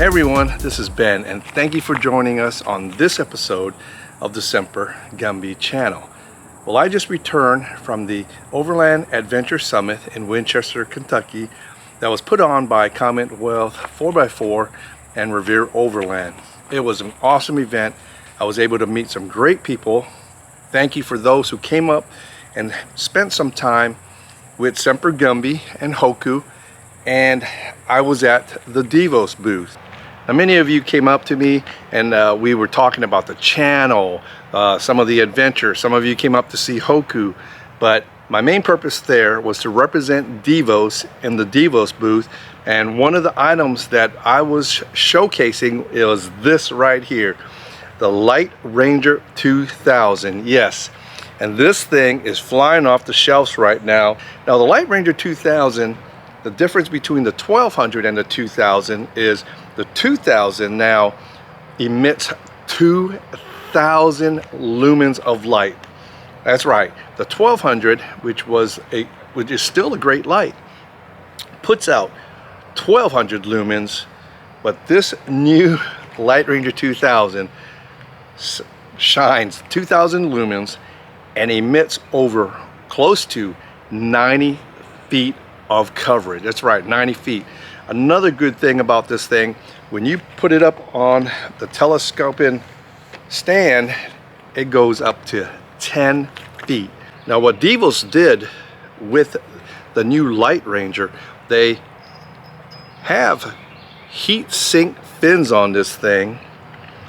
Hey everyone, this is Ben, and thank you for joining us on this episode of the Semper Gumby channel. Well, I just returned from the Overland Adventure Summit in Winchester, Kentucky that was put on by Commonwealth 4x4 and Revere Overland. It was an awesome event. I was able to meet some great people. Thank you for those who came up and spent some time with Semper Gumby and Hoku, and I was at the Devos booth. Now, many of you came up to me and we were talking about the channel, some of the adventure. Some of you came up to see Hoku, but my main purpose there was to represent Devos in the Devos booth, and one of the items that I was showcasing was this right here, the LightRanger 2000. Yes, and this thing is flying off the shelves right now. Now the LightRanger 2000, the difference between the 1200 and the 2000 is the 2000 now emits 2,000 lumens of light. That's right. The 1200, which is still a great light, puts out 1200 lumens, but this new LightRanger 2000 shines 2,000 lumens and emits over close to 90 feet of coverage. That's right, 90 feet. Another good thing about this thing, when you put it up on the telescoping stand, it goes up to 10 feet. Now what Devos did with the new LightRanger, they have heat sink fins on this thing,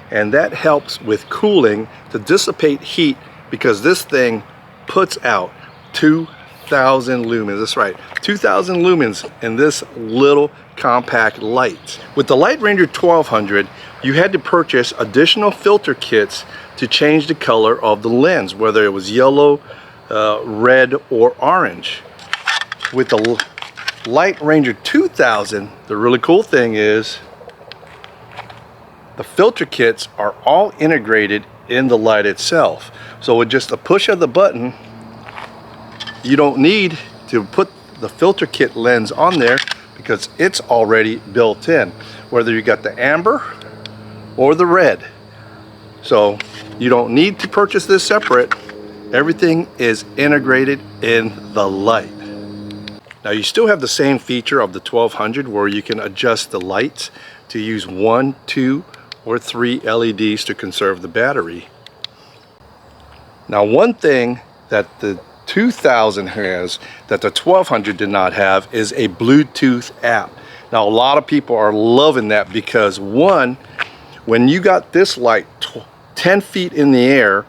and that helps with cooling to dissipate heat, because this thing puts out 2,000 lumens. That's right, 2,000 lumens in this little compact light. With the LightRanger 1200, you had to purchase additional filter kits to change the color of the lens, whether it was yellow, red, or orange. With the LightRanger 2000, the really cool thing is the filter kits are all integrated in the light itself. So with just a push of the button, you don't need to put the filter kit lens on there, because it's already built in, whether you got the amber or the red. So you don't need to purchase this separate. Everything is integrated in the light. Now you still have the same feature of the 1200 where you can adjust the lights to use 1, 2, or 3 LEDs to conserve the battery. Now one thing that the 2000 has that the 1200 did not have is a Bluetooth app. Now a lot of people are loving that because, one, when you got this light 10 feet in the air,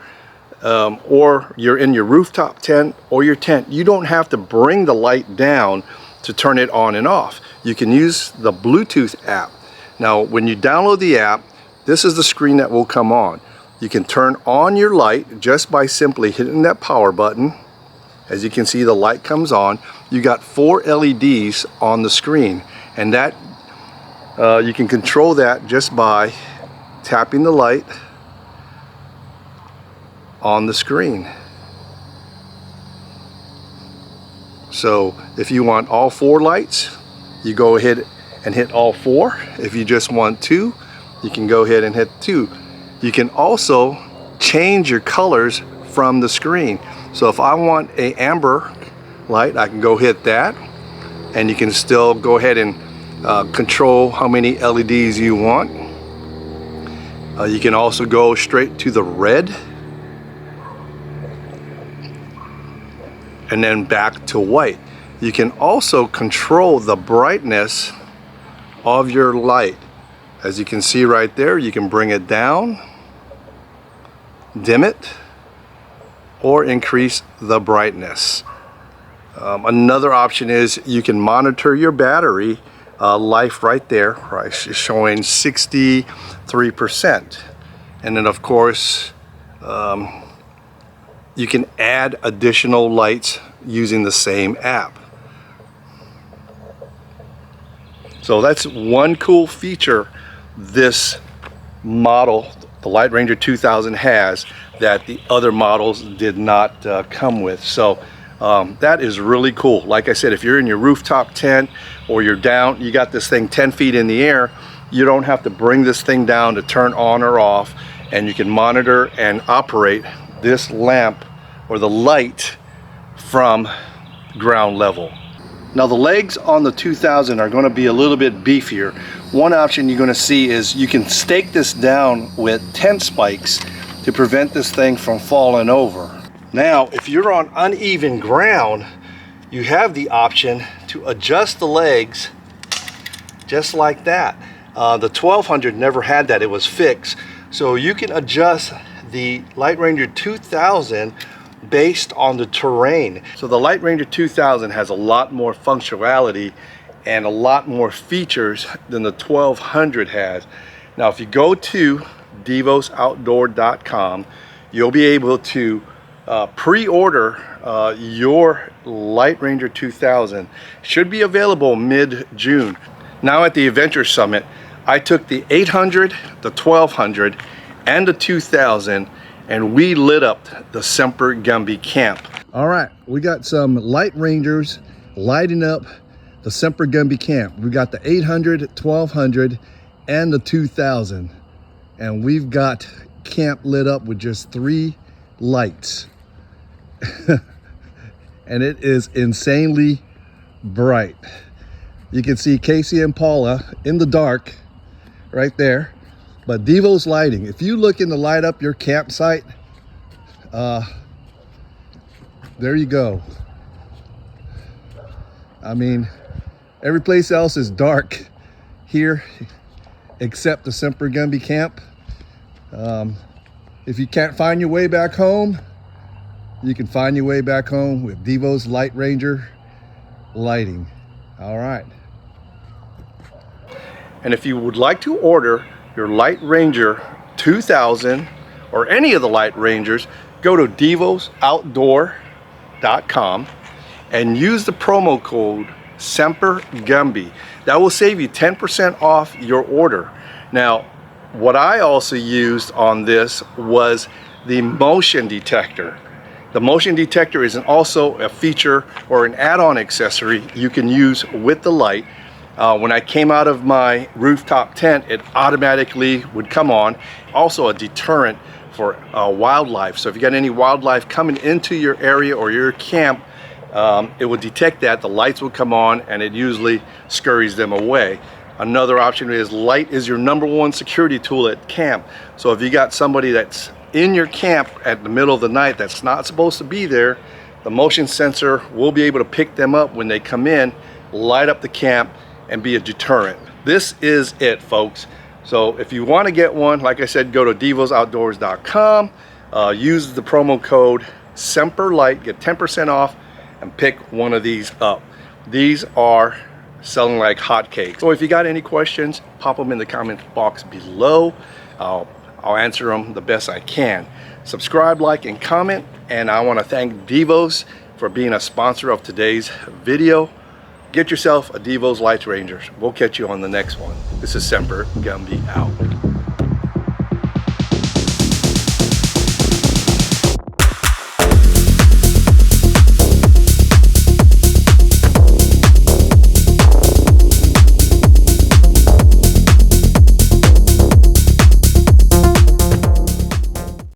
or you're in your rooftop tent or your tent, you don't have to bring the light down to turn it on and off. You can use the Bluetooth app. Now when you download the app, this is the screen that will come on. You can turn on your light just by simply hitting that power button. As you can see, the light comes on. You got 4 LEDs on the screen, and that you can control that just by tapping the light on the screen. So if you want all 4 lights, you go ahead and hit all 4. If you just want 2, you can go ahead and hit 2. You can also change your colors from the screen. So if I want a amber light, I can go hit that, and you can still go ahead and control how many LEDs you want. You can also go straight to the red and then back to white. You can also control the brightness of your light. As you can see right there, you can bring it down, dim it, or increase the brightness. Another option is you can monitor your battery life right there, right, it's showing 63%. And then of course you can add additional lights using the same app. So that's one cool feature this model, the LightRanger 2000, has that the other models did not come with. So that is really cool. Like I said, if you're in your rooftop tent or you're down, you got this thing 10 feet in the air, you don't have to bring this thing down to turn on or off, and you can monitor and operate this lamp or the light from ground level. Now the legs on the 2000 are going to be a little bit beefier. One option you're going to see is you can stake this down with tent spikes to prevent this thing from falling over. Now if you're on uneven ground, you have the option to adjust the legs just like that. The 1200 never had that, it was fixed. So you can adjust the LightRanger 2000 based on the terrain. So the LightRanger 2000 has a lot more functionality and a lot more features than the 1200 has. Now if you go to devosoutdoor.com, you'll be able to pre-order your LightRanger 2000. Should be available mid-June. Now at the Adventure Summit, I took the 800, the 1200, and the 2000, and we lit up the Semper Gumby camp. All right, we got some LightRangers lighting up the Semper Gumby camp. We got the 800, 1200, and the 2000, and we've got camp lit up with just 3 lights. And it is insanely bright. You can see Casey and Paula in the dark right there. But Devos lighting, if you looking to light up your campsite, there you go. I mean, every place else is dark here except the Semper Gumby camp. If you can't find your way back home, you can find your way back home with Devos LightRanger lighting. All right. And if you would like to order your LightRanger 2000 or any of the LightRangers, go to devosoutdoor.com and use the promo code Semper Gumby. That will save you 10% off your order. Now, what I also used on this was the motion detector. The motion detector is also a feature or an add-on accessory you can use with the light. When I came out of my rooftop tent, it automatically would come on. Also a deterrent for wildlife. So if you got any wildlife coming into your area or your camp, it will detect that, the lights will come on, and it usually scurries them away. Another option is light is your #1 security tool at camp. So if you got somebody that's in your camp at the middle of the night that's not supposed to be there, the motion sensor will be able to pick them up when they come in, light up the camp, and be a deterrent. This is it, folks. So if you want to get one, like I said, go to devosoutdoors.com, use the promo code SEMPERLIGHT, get 10% off, and pick one of these up. These are selling like hotcakes. So if you got any questions, pop them in the comment box below. I'll answer them the best I can. Subscribe, like, and comment. And I want to thank Devos for being a sponsor of today's video. Get yourself a Devos LightRanger. We'll catch you on the next one. This is Semper Gumby out.